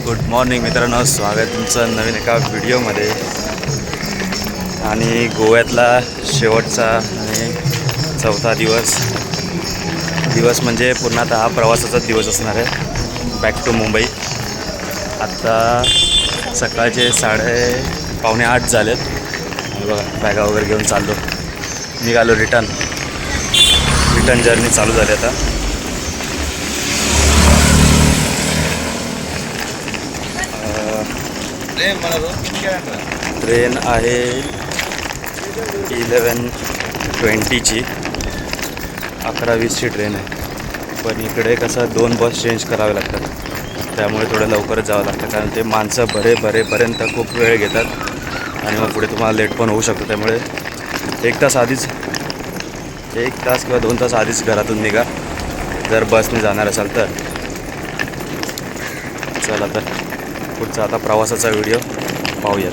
Good morning मित्रांनो, स्वागत तुमचं नवीन एका व्हिडिओमध्ये. आणि गोव्यातला शेवटचा आणि चौथा दिवस म्हणजे पूर्ण आता हा प्रवासाचाच दिवस असणार आहे बॅक टू मुंबई. आत्ता सकाळचे 7:45 झालेत आणि बघा बॅगा वगैरे घेऊन निघालो. रिटर्न जर्नी चालू झाली आता. ट्रेन आहे 11:20ची, 11:20ची ट्रेन आहे. पण इकडे कसं 2 बस चेंज करावे लागतात, त्यामुळे थोडं लवकरच जावं लागतं, कारण ते माणसं भरेपर्यंत खूप वेळ घेतात आणि मग पुढे तुम्हाला लेट पण होऊ शकतो. त्यामुळे 1 तास किंवा 2 तास आधीच घरातून निघा जर बसने जाणार असाल तर. चला तर पुढचा आता प्रवासाचा व्हिडिओ पाहूयात.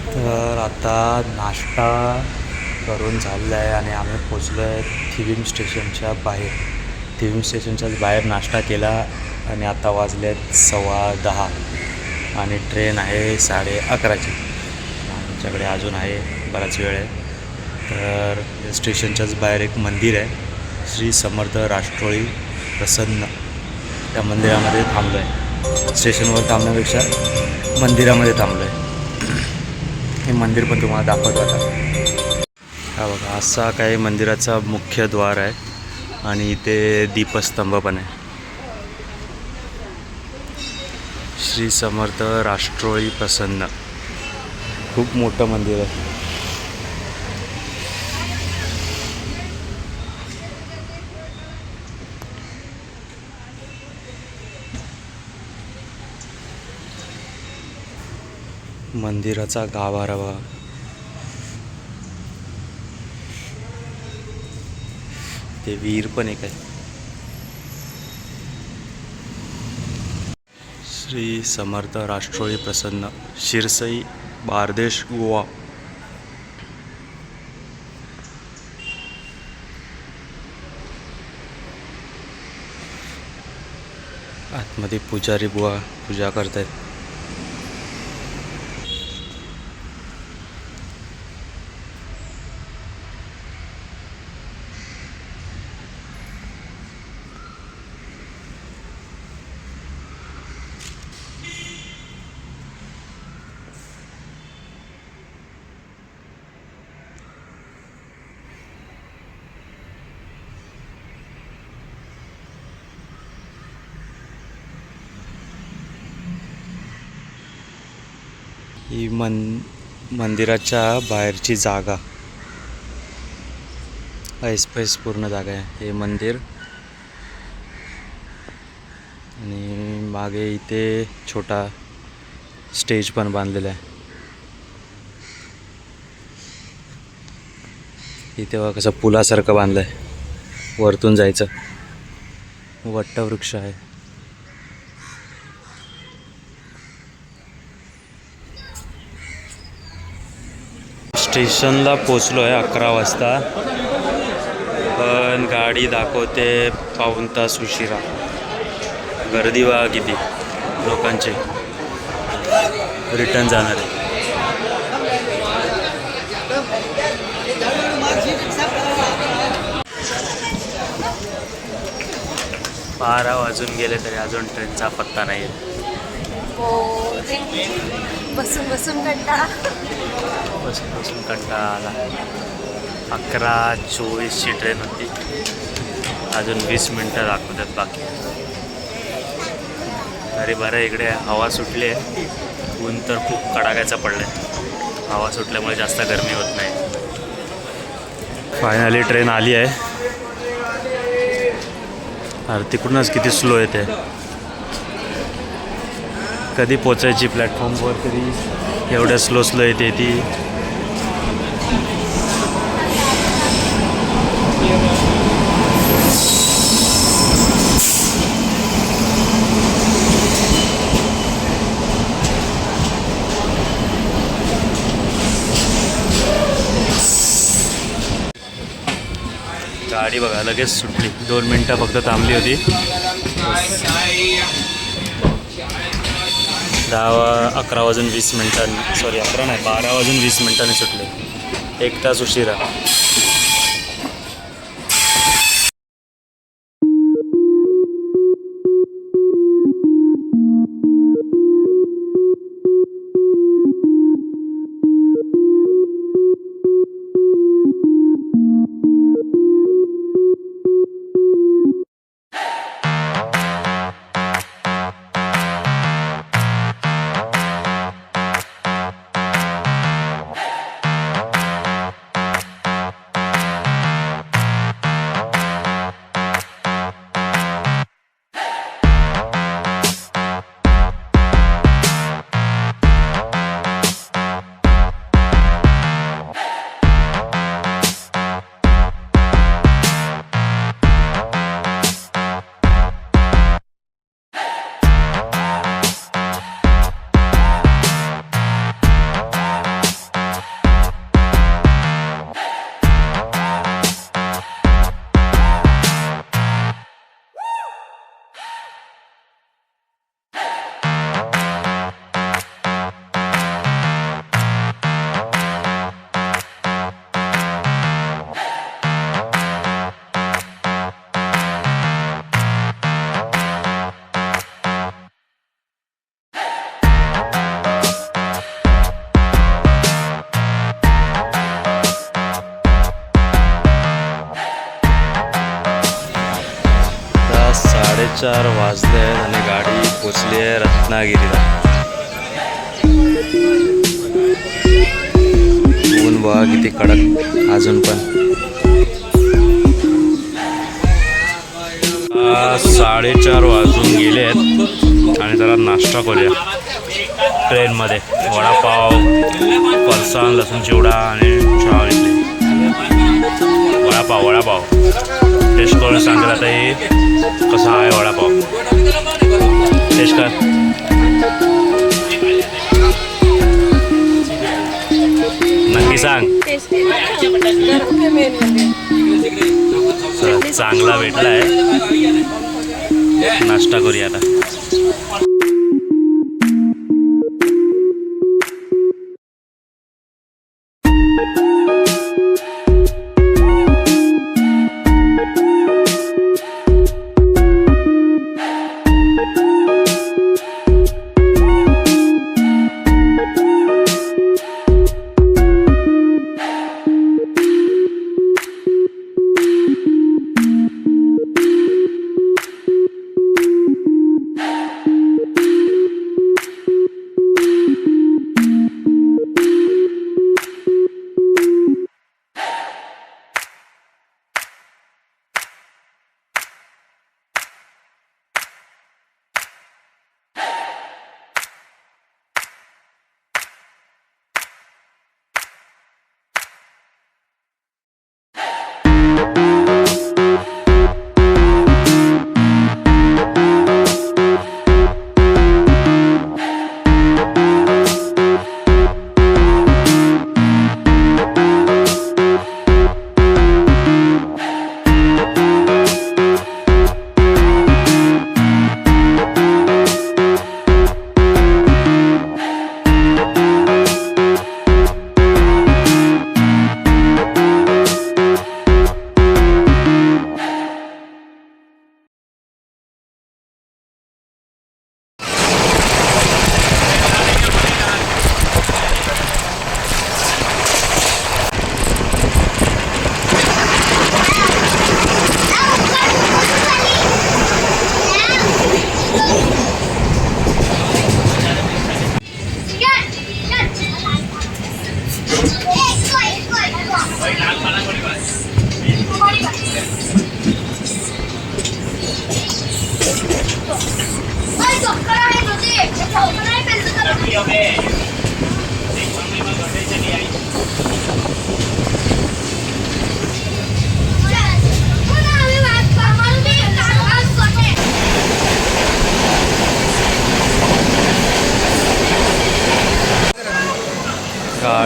तर आता नाश्ता करून झालेला आहे आणि आम्ही पोचलो आहे थिविम स्टेशनच्या बाहेर. थिविम स्टेशनच्याच बाहेर नाश्ता केला आणि आता वाजले आहेत 10:15 आणि ट्रेन आहे 11:30ची. आमच्याकडे अजून आहे बराच वेळ आहे. तर स्टेशनच्याच बाहेर एक मंदिर आहे, श्री समर्थ राष्ट्रोळी प्रसन्न. त्या मंदिरामध्ये थांबलो आहे. स्टेशनवर थांबण्यापेक्षा मंदिरामध्ये थांबलो आहे. हे मंदिर पण तुम्हाला दाखवतो आता. हा बघा, असा काही मंदिराचा मुख्य द्वार आहे आणि इथे दीपस्तंभ पण आहे. श्री समर्थ राष्ट्रोळी प्रसन्न, खूप मोठं मंदिर आहे. मंदिराचा गाभारा बघा. ते विहीर पण एक आहे. श्री समर्थ राष्ट्रोळी प्रसन्न, शिरसई, बारदेश, गोवा. आतमध्ये पुजारी बुवा पूजा करतायत. ही मंदिराच्या बाहेरची जागा, ऐसपैस पूर्ण जागा आहे हे मंदिर. आणि मागे इथे छोटा स्टेज पण बांधलेला आहे. इथे बघा कसं पुलासारखं बांधलं आहे, वरतून जायचं. वटवृक्ष आहे. स्टेशनला पोचलो आहे 11 वाजता, पण गाडी दाखवते 1.5 तास उशिरा. गर्दी बघा किती लोकांचे, रिटर्न जाणार आहे. 12 वाजून गेले तरी अजून ट्रेनचा पत्ता नाही आहे. बसून कंटाळा आला. 11:24ची ट्रेन होती, अजून 20 मिनटं दाखवतात बाकी. तरी बरं इकडे हवा सुटली आहे. ऊन तर खूप कडाक्याचं पडलं आहे. हवा सुटल्यामुळे जास्त गरमी होत नाही. फायनली ट्रेन आली आहे. अरे तिकडूनच किती स्लो येते. कधी पोचायची प्लॅटफॉर्मवर तरी एवढ्या स्लो येते ती. गाडी बघा लगेच सुटली. 2 मिनटं फक्त थांबली होती. 11 वाजून 20 मिनिटांनी, सॉरी 11 नाही 12 वाजून 20 मिनिटांनी सुटले. 1 तास उशिरा. चार वाजले आणि गाडी पोचली आहे रत्नागिरीला. ऊन बघा किती कडक अजून पण. 4:30 वाजून गेले आहेत आणि जरा नाश्ता करूया ट्रेनमध्ये. वडापाव, फरसाण, लसूण चिवडा आणि चहा घेतली. वडापाव टेस्ट करून सांगेल आता हे कसा आहे वडापाव. टेस्ट कर. नक्की सांग. चांगला भेटला आहे. नाश्ता करूया आता.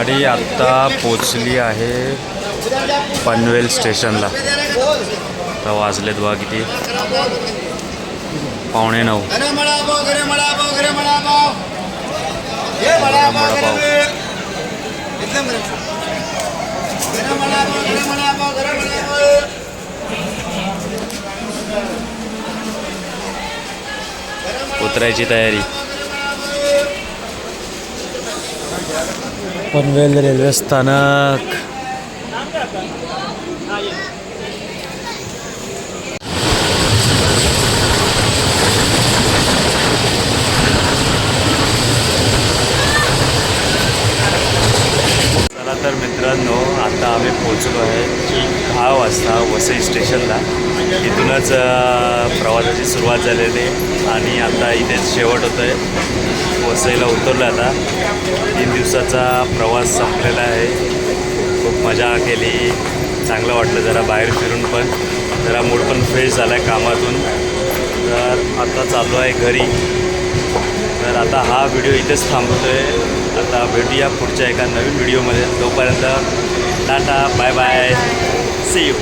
गाडी आत्ता पोचली आहे पनवेल स्टेशनला. आता वाजलेत बघा किती, 8:45. उतरायची तयारी. पनवेल रेल्वे स्थानक. चला तर मित्रांनो, आता आम्ही पोचलो आहे 10 वाजता वसई स्टेशनला. इथूनच प्रवासाची सुरुवात झालेली आहे आणि आता इथेच शेवट होतो आहे. वसईला उतरलो आता. 3 दिवसाचा प्रवास संपलेला आहे. खूप मजा केली, चांगलं वाटलं जरा बाहेर फिरून, पण जरा मूड पण फ्रेश झाला आहे कामातून. तर आता चाललो आहे घरी. तर आता हा व्हिडिओ इथेच थांबवतो आहे. आता भेटूया पुढच्या एका नवीन व्हिडिओमध्ये. तोपर्यंत टाटा, बाय बाय, सी यू.